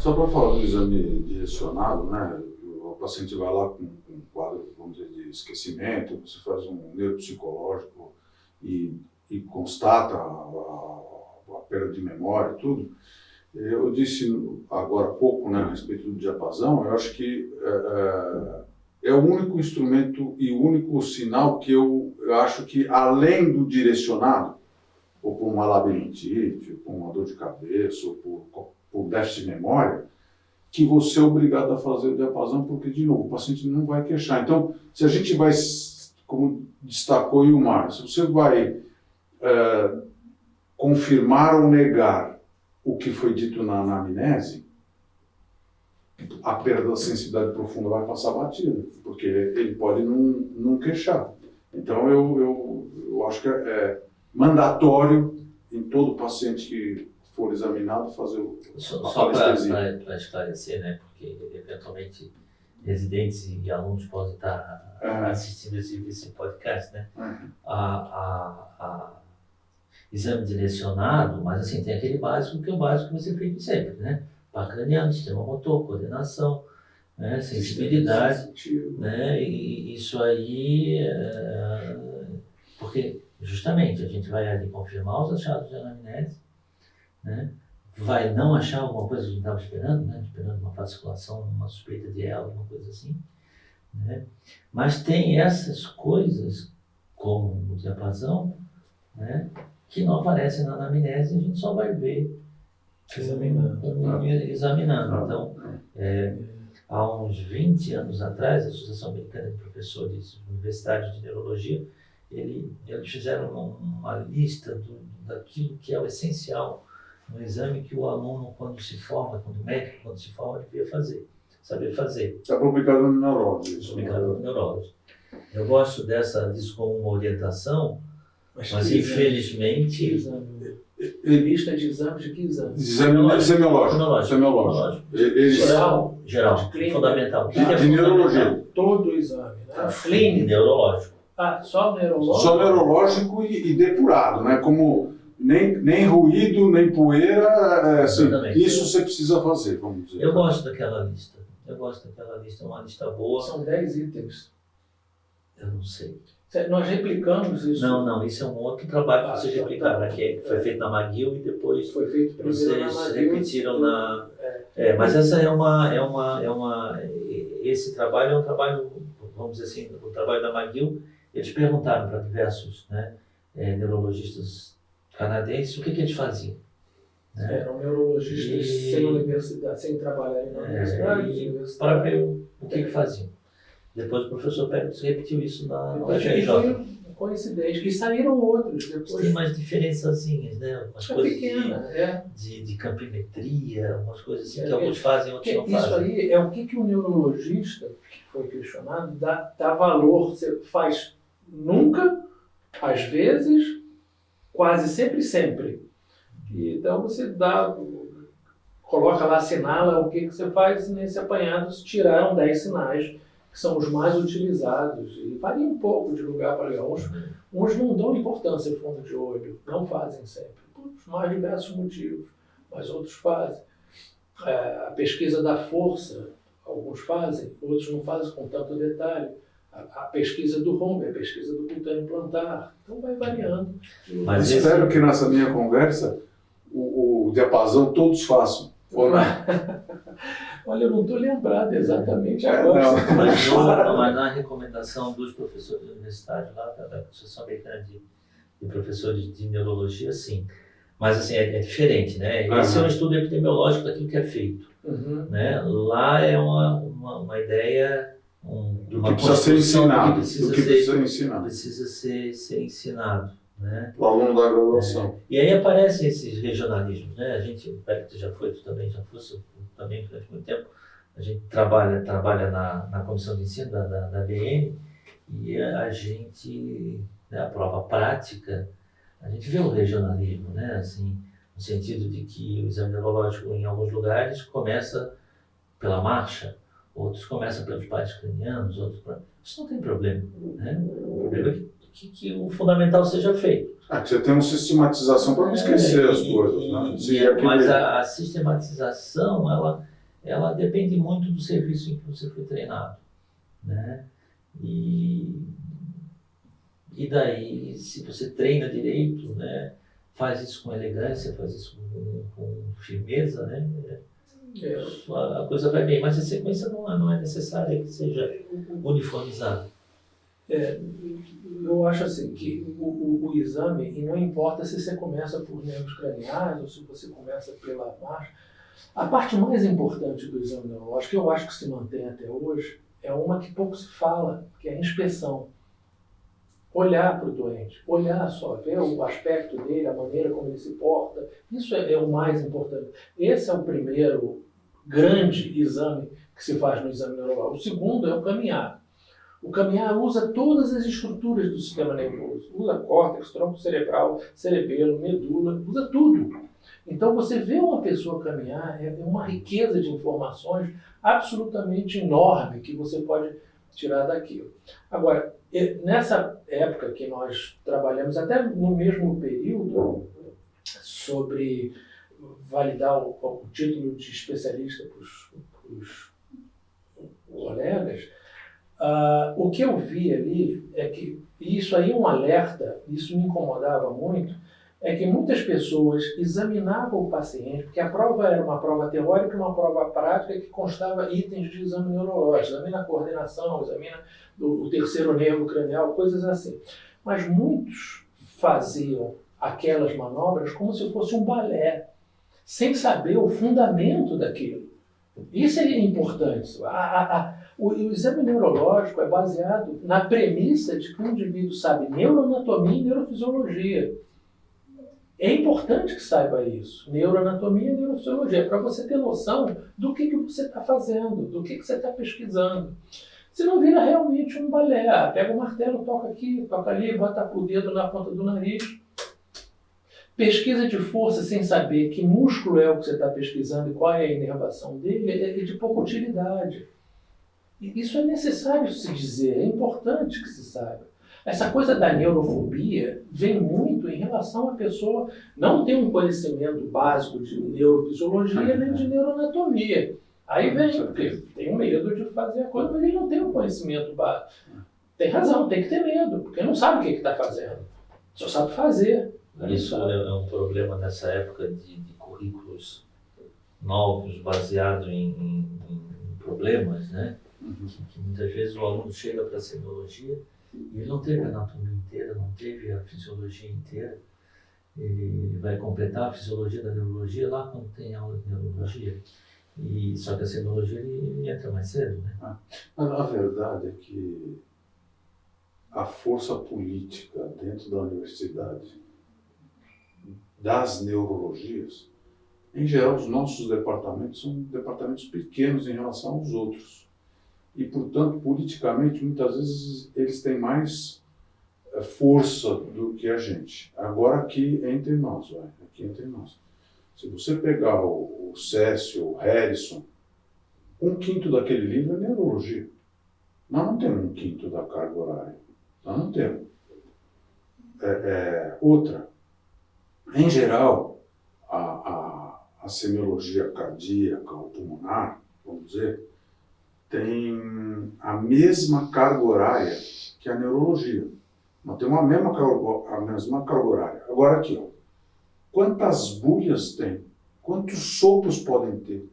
Só para falar do exame direcionado, né? O paciente vai lá com um quadro, vamos dizer, de esquecimento, você faz um neuropsicológico e constata a perda de memória e tudo. Eu disse agora há pouco, né, a respeito do diapasão, eu acho que é o único instrumento e o único sinal que eu acho que, além do direcionado, ou por uma labirintite, ou por uma dor de cabeça, ou por déficit de memória, que você é obrigado a fazer o diapasão, porque, de novo, o paciente não vai queixar. Então, se a gente vai, como destacou o Ilmar, se você vai confirmar ou negar o que foi dito na anamnese, a perda da sensibilidade profunda vai passar batida, porque ele pode não queixar. Então, eu acho que é mandatório em todo paciente que for examinado fazer só para esclarecer, né, porque eventualmente residentes e alunos podem estar assistindo esse podcast, né? Exame direcionado, mas assim, tem aquele básico que é o básico que você fez sempre, né? Par craniano, sistema motor, coordenação, né? Sensibilidade, né? E isso aí, porque justamente a gente vai ali confirmar os achados de anamnese, né? Vai não achar alguma coisa que a gente estava esperando, né? Esperando uma fasciculação, uma suspeita de ela, alguma coisa assim, né? Mas tem essas coisas, como o diapasão, né? Que não aparecem na anamnese e a gente só vai ver examinando. Então, há uns 20 anos atrás, a Associação Americana de Professores Universitários de Neurologia, eles fizeram uma lista daquilo que é o essencial no exame que o aluno, quando se forma, quando o médico, quando se forma, devia saber fazer. Está publicado no Neurology. Publicado no Neurology. Eu gosto disso como uma orientação, mas infelizmente... Lista de exames de que exame? Semiológico. Geral, fundamental. De neurologia. Todo exame, né? Clínico. Neurológico. Só neurológico? Só neurológico e depurado, né? Como nem ruído, nem poeira, assim, isso você precisa fazer, vamos dizer. Eu gosto daquela lista. É uma lista boa. São 10 itens. Eu não sei. Nós replicamos isso? Não, isso é um outro trabalho que vocês replicaram, que foi feito na McGill e depois foi feito vocês repetiram na... mas essa esse trabalho é um trabalho, vamos dizer assim, o trabalho da McGill, eles perguntaram para diversos, né, neurologistas canadenses o que eles faziam. Né? Eram neurologistas sem universidade, sem trabalhar na universidade. Para ver o que faziam. Depois o professor Pérez repetiu isso na UFRJ. Foi coincidente. E saíram outros depois. Tem umas diferençazinhas, né? Umas coisas pequena, de campimetria, umas coisas assim que alguns fazem, outros não fazem. Isso aí é o que o neurologista, que foi questionado, dá valor. Você faz nunca, às vezes, quase sempre. E, então você coloca lá, assinala o que você faz, e nesse apanhado se tiraram 10 sinais, que são os mais utilizados, e varia um pouco de lugar para lugar. Uns não dão importância ao fundo de olho, não fazem sempre, por mais diversos motivos, mas outros fazem. A pesquisa da força, alguns fazem, outros não fazem com tanto detalhe. A pesquisa do rombo, a pesquisa do cutâneo plantar, então vai variando. Mas espero que nessa minha conversa o diapasão todos façam. Ou não? Olha, eu não estou lembrado exatamente agora. Mas na recomendação dos professores universitários lá da Associação Americana de Professores de Neurologia, sim. Mas assim, é diferente, né? Esse é um estudo epidemiológico daquilo que é feito. Né? Lá é uma ideia... do que precisa ser ensinado. Precisa ser ensinado. Né? O aluno da graduação. E aí aparecem esses regionalismos, né? A gente, o Pérez já foi, tu também já fosse, também durante muito tempo, a gente trabalha na comissão de ensino da BN e a gente, né, a prova prática, a gente vê o regionalismo, né? Assim, no sentido de que o exame neurológico em alguns lugares começa pela marcha, outros começam pelos pares cranianos, outros... Isso não tem problema, né? O problema é que que o fundamental seja feito. Que você tem uma sistematização para não esquecer as coisas, né? Mas a sistematização, ela depende muito do serviço em que você foi treinado, né? E daí, se você treina direito, né, faz isso com elegância, faz isso com firmeza, né, a coisa vai bem. Mas a sequência não é necessária que seja uniformizada. Eu acho assim que o exame, e não importa se você começa por nervos craniais ou se você começa pela marcha, a parte mais importante do exame neurológico, que eu acho que se mantém até hoje, é uma que pouco se fala, que é a inspeção. Olhar para o doente, olhar só, ver o aspecto dele, a maneira como ele se porta, isso é o mais importante. Esse é o primeiro grande exame que se faz no exame neurológico. O segundo é o caminhar. O caminhar usa todas as estruturas do sistema nervoso. Usa córtex, tronco cerebral, cerebelo, medula, usa tudo. Então você vê uma pessoa caminhar, é uma riqueza de informações absolutamente enorme que você pode tirar daquilo. Agora, nessa época que nós trabalhamos, até no mesmo período, sobre validar o título de especialista para os colegas, o que eu vi ali é que, e isso aí é um alerta, isso me incomodava muito, é que muitas pessoas examinavam o paciente, porque a prova era uma prova teórica e uma prova prática que constava itens de exame neurológico, examina a coordenação, examina o terceiro nervo cranial, coisas assim. Mas muitos faziam aquelas manobras como se fosse um balé, sem saber o fundamento daquilo. Isso é importante. O exame neurológico é baseado na premissa de que o indivíduo sabe neuroanatomia e neurofisiologia. É importante que saiba isso, neuroanatomia e neurofisiologia, para você ter noção do que você está fazendo, do que você está pesquisando. Senão vira realmente um balé. Pega o martelo, toca aqui, toca ali, bota o dedo na ponta do nariz. Pesquisa de força sem saber que músculo é o que você está pesquisando e qual é a inervação dele é de pouca utilidade. E isso é necessário se dizer, é importante que se saiba. Essa coisa da neurofobia vem muito em relação à pessoa não ter um conhecimento básico de neurofisiologia nem de neuroanatomia. Aí vem, porque tem medo de fazer a coisa, mas ele não tem um conhecimento básico. Tem razão, tem que ter medo, porque não sabe o que está fazendo. Só sabe fazer. Isso é um problema nessa época de currículos novos, baseados em problemas, né? Que muitas vezes o aluno chega para a semiologia e ele não teve a anatomia inteira, não teve a fisiologia inteira. Ele vai completar a fisiologia da neurologia lá quando tem aula de neurologia. Só que a semiologia ele entra mais cedo, né? A verdade é que a força política dentro da universidade das neurologias, em geral, os nossos departamentos são departamentos pequenos em relação aos outros. E, portanto, politicamente, muitas vezes, eles têm mais força do que a gente. Agora, aqui entre nós, aqui entre nós. Se você pegar o Cécio, o Harrison, 1/5 daquele livro é neurologia. Nós não temos 1/5 da carga horária. Nós não temos. Outra. Em geral, a semiologia cardíaca ou pulmonar, vamos dizer, tem a mesma carga horária que a neurologia. Nós temos a mesma carga horária. Agora aqui, quantas bulhas tem? Quantos sopros podem ter?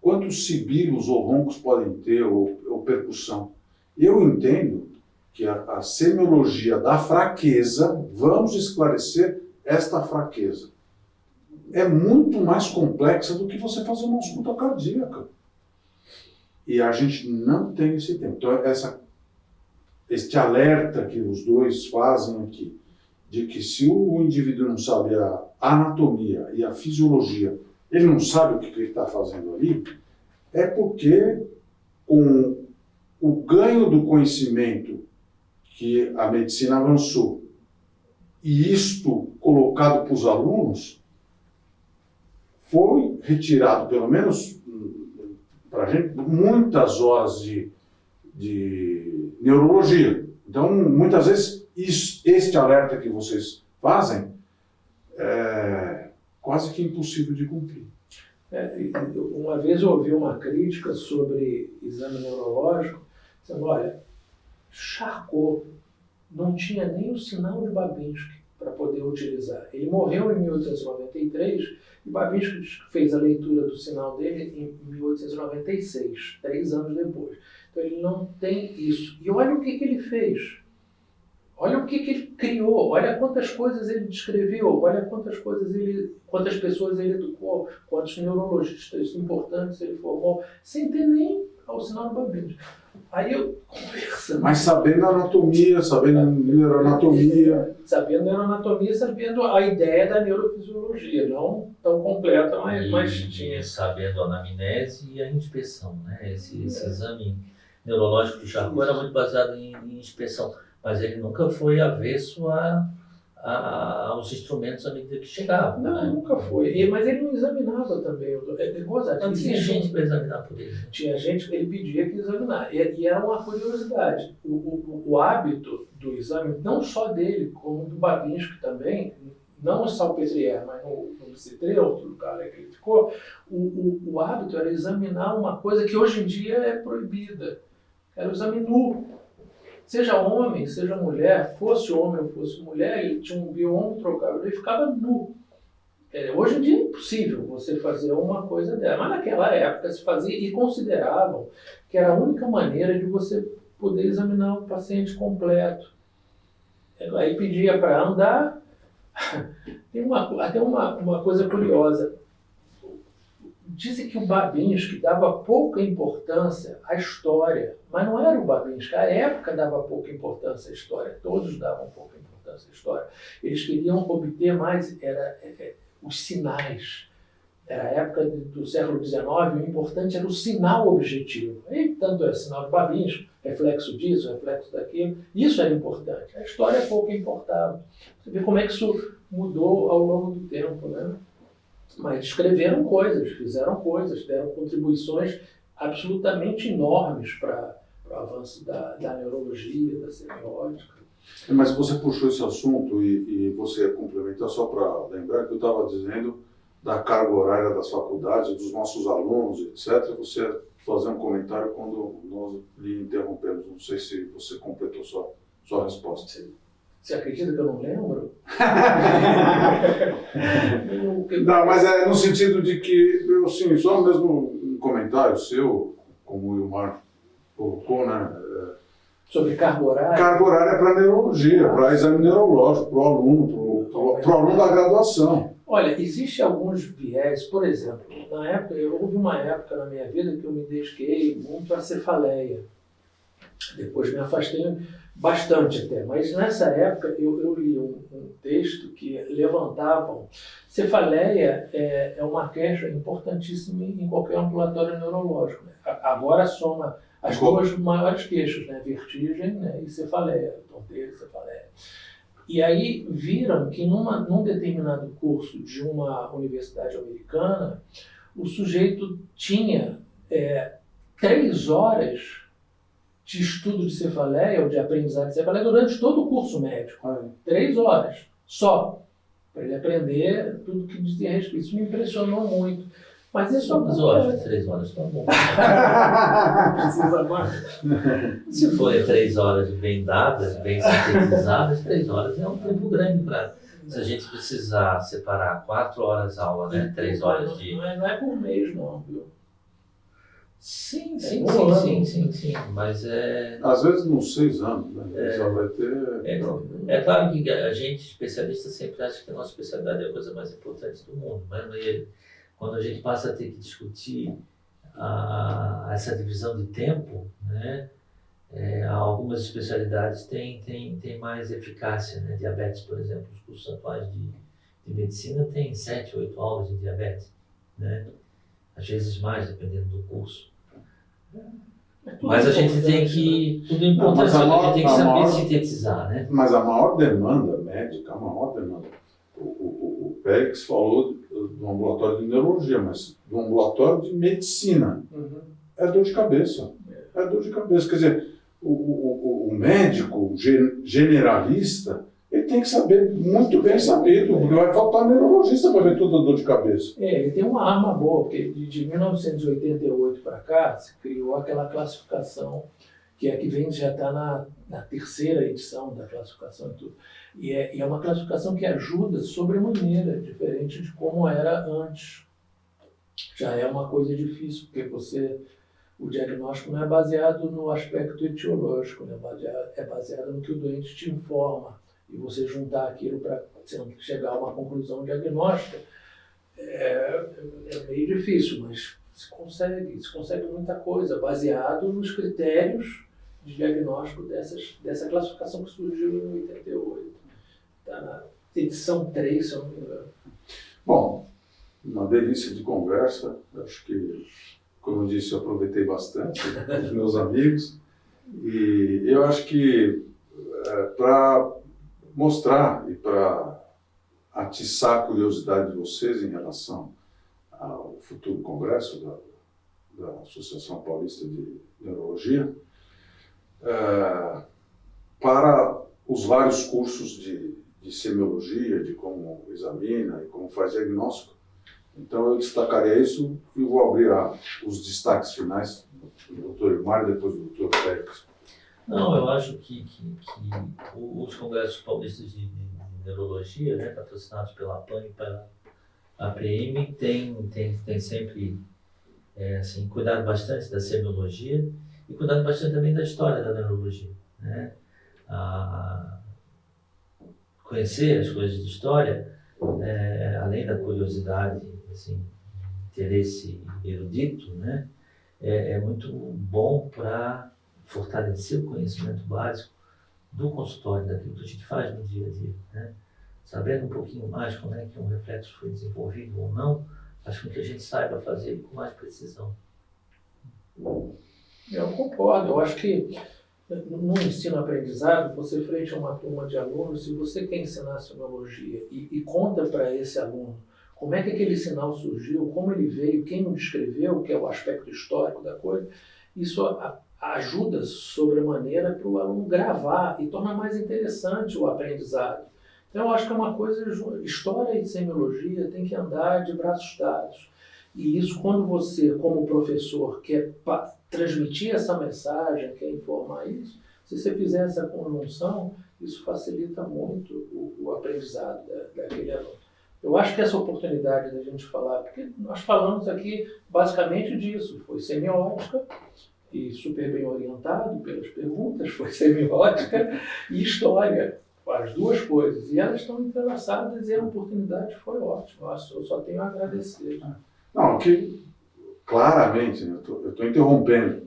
Quantos sibilos ou roncos podem ter, ou percussão? Eu entendo que a semiologia da fraqueza, vamos esclarecer essa fraqueza, é muito mais complexa do que você fazer uma ausculta cardíaca. E a gente não tem esse tempo. Então, este alerta que os dois fazem aqui, de que se o indivíduo não sabe a anatomia e a fisiologia, ele não sabe o que ele está fazendo ali, é porque com o ganho do conhecimento que a medicina avançou, e isto colocado para os alunos, foi retirado, pelo menos para a gente, muitas horas de neurologia. Então, muitas vezes, este alerta que vocês fazem é quase que impossível de cumprir. Uma vez eu ouvi uma crítica sobre exame neurológico, dizendo, olha, Charcot não tinha nem o sinal de Babinski para poder utilizar. Ele morreu em 1893 e Babinski fez a leitura do sinal dele em 1896, 3 anos depois. Então ele não tem isso. E olha o que ele fez. Olha o que ele criou, olha quantas coisas ele descreveu, olha quantas pessoas ele educou, quantos neurologistas importantes ele formou, sem ter nem o sinal do Babinski. Aí eu conversando. Mas sabendo anatomia, sabendo neuroanatomia. Sabendo neuroanatomia, sabendo a ideia da neurofisiologia, não tão completa, mas tinha. Sabendo a anamnese e a inspeção, né? Esse exame neurológico do Charcot era muito baseado em inspeção. Mas ele nunca foi avesso aos instrumentos à medida que chegavam. Não, né? Nunca foi. Mas ele não examinava também. Não tinha gente para examinar por ele. Tinha gente que ele pedia que examinar. E era uma curiosidade. O hábito do exame, não só dele, como do Babinski também, não em Salpêtrière, mas no Citré, outro lugar que ele ficou, o hábito era examinar uma coisa que hoje em dia é proibida. Era o exame nu. Seja homem, seja mulher, fosse homem ou fosse mulher, ele tinha um bioma trocável, ele ficava nu. Hoje em dia é impossível você fazer uma coisa dela, mas naquela época se fazia e consideravam que era a única maneira de você poder examinar o paciente completo. Aí pedia para andar. Tem até uma coisa curiosa. Dizem que o Babinski dava pouca importância à história, mas não era o Babinski, a época dava pouca importância à história, todos davam pouca importância à história. Eles queriam obter mais os sinais. Era a época do século XIX, o importante era o sinal objetivo. E tanto é sinal do Babinski, reflexo disso, reflexo daquilo, isso era importante. A história pouco importava. Você vê como é que isso mudou ao longo do tempo, né? Mas escreveram coisas, fizeram coisas, deram contribuições absolutamente enormes para o avanço da neurologia, da semiótica. Mas você puxou esse assunto e você complementou, só para lembrar que eu estava dizendo da carga horária das faculdades, dos nossos alunos, etc. Você fazer um comentário quando nós lhe interrompemos. Não sei se você completou sua resposta. Você acredita que eu não lembro? Não, mas é no sentido de que, assim, só mesmo um comentário seu, como o Ilmar colocou, né? Sobre carga horária? Carga horária para neurologia, para exame neurológico, para o aluno, para o aluno da graduação. Olha, existem alguns viés, por exemplo, houve uma época na minha vida que eu me dediquei muito à cefaleia. Depois me afastei bastante até, mas nessa época eu li um texto que levantavam cefaleia é uma queixa importantíssima em qualquer ambulatório neurológico. Né? Agora soma as duas maiores queixas, né? Vertigem, né? E cefaleia, tonteira e cefaleia. E aí viram que num determinado curso de uma universidade americana, o sujeito tinha 3 horas de estudo de cefaleia, ou de aprendizado de cefaleia, durante todo o curso médico. 3 horas, só, para ele aprender tudo que dizia a respeito. Isso me impressionou muito. Mas isso Mas eu acho que 3 horas está bom. Precisa mais. Se forem 3 horas bem dadas, bem sintetizadas, 3 horas é um tempo grande para... Se a gente precisar separar 4 horas aula, né? 3 horas de... Não é por mês, não, viu? Sim, mas é... Às vezes nos 6 anos, né? Só vai ter... É claro que a gente, especialista, sempre acha que a nossa especialidade é a coisa mais importante do mundo, mas quando a gente passa a ter que discutir essa divisão de tempo, né? Algumas especialidades têm mais eficácia, né? Diabetes, por exemplo, os cursos atuais de medicina têm 7, 8 aulas de diabetes, né? Às vezes mais, dependendo do curso. Mas a gente tem que... Tudo é importante, a gente tem que saber sintetizar, né? Mas a maior demanda médica, o Périx falou do ambulatório de neurologia, mas do ambulatório de medicina, é dor de cabeça. É dor de cabeça. Quer dizer, o médico generalista, ele tem que saber, muito bem sabido, porque vai faltar neurologista para ver toda a dor de cabeça. Ele tem uma arma boa, porque de 1988 para cá se criou aquela classificação que é que vem, já está na terceira edição da classificação e tudo. E é uma classificação que ajuda sobremaneira, diferente de como era antes. Já é uma coisa difícil, porque o diagnóstico não é baseado no aspecto etiológico, né? É baseado no que o doente te informa. E você juntar aquilo para chegar a uma conclusão diagnóstica é meio difícil, mas se consegue muita coisa, baseado nos critérios de diagnóstico dessa classificação que surgiu em 88. Está na edição 3, se eu não me engano. Bom, uma delícia de conversa. Acho que, como eu disse, eu aproveitei bastante com os meus amigos. E eu acho que para mostrar e para atiçar a curiosidade de vocês em relação ao futuro congresso da Associação Paulista de Neurologia, para os vários cursos de semiologia, de como examina e como faz diagnóstico. Então eu destacaria isso e vou abrir os destaques finais do Dr. Ilmar e depois do Dr. Félix. Não, eu acho que os congressos paulistas de neurologia, né, patrocinados pela APAN e pela APM, tem sempre assim, cuidado bastante da semiologia e cuidado bastante também da história da neurologia, né? Conhecer as coisas de história, além da curiosidade, assim, interesse erudito, né, é muito bom para fortalecer o conhecimento básico do consultório, daquilo que a gente faz no dia a dia, né? Sabendo um pouquinho mais como é que um reflexo foi desenvolvido ou não, faz com que a gente saiba fazer ele com mais precisão. Eu concordo. Eu acho que no ensino-aprendizado, você frente a uma turma de alunos, se você quer ensinar semiologia e conta para esse aluno como é que aquele sinal surgiu, como ele veio, quem o descreveu, que é o aspecto histórico da coisa, isso ajuda sobremaneira para o aluno gravar e torna mais interessante o aprendizado. Então, eu acho que é uma coisa, história e semiologia tem que andar de braços dados. E isso, quando você, como professor, quer transmitir essa mensagem, quer informar isso, se você fizer essa conjunção, isso facilita muito o aprendizado daquele aluno. Eu acho que essa oportunidade da gente falar, porque nós falamos aqui basicamente disso, foi semiótica, e super bem orientado pelas perguntas, foi semiótica e história, as duas coisas. E elas estão entrelaçadas e a oportunidade foi ótima. Eu só tenho a agradecer. Não, que claramente, né, eu estou interrompendo,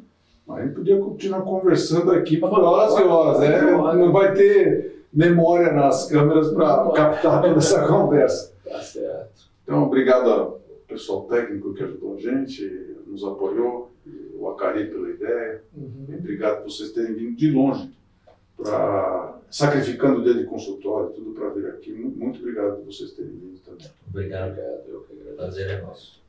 mas a gente podia continuar conversando aqui por horas e horas, né? Não vai ter memória nas câmeras para captar toda essa conversa. Tá certo. Então, obrigado ao pessoal técnico que ajudou a gente, nos apoiou, o Acari pela ideia. E obrigado por vocês terem vindo de longe, sacrificando o dia de consultório, tudo para vir aqui. Muito obrigado por vocês terem vindo também. Obrigado. Eu que agradeço. Prazer é nosso.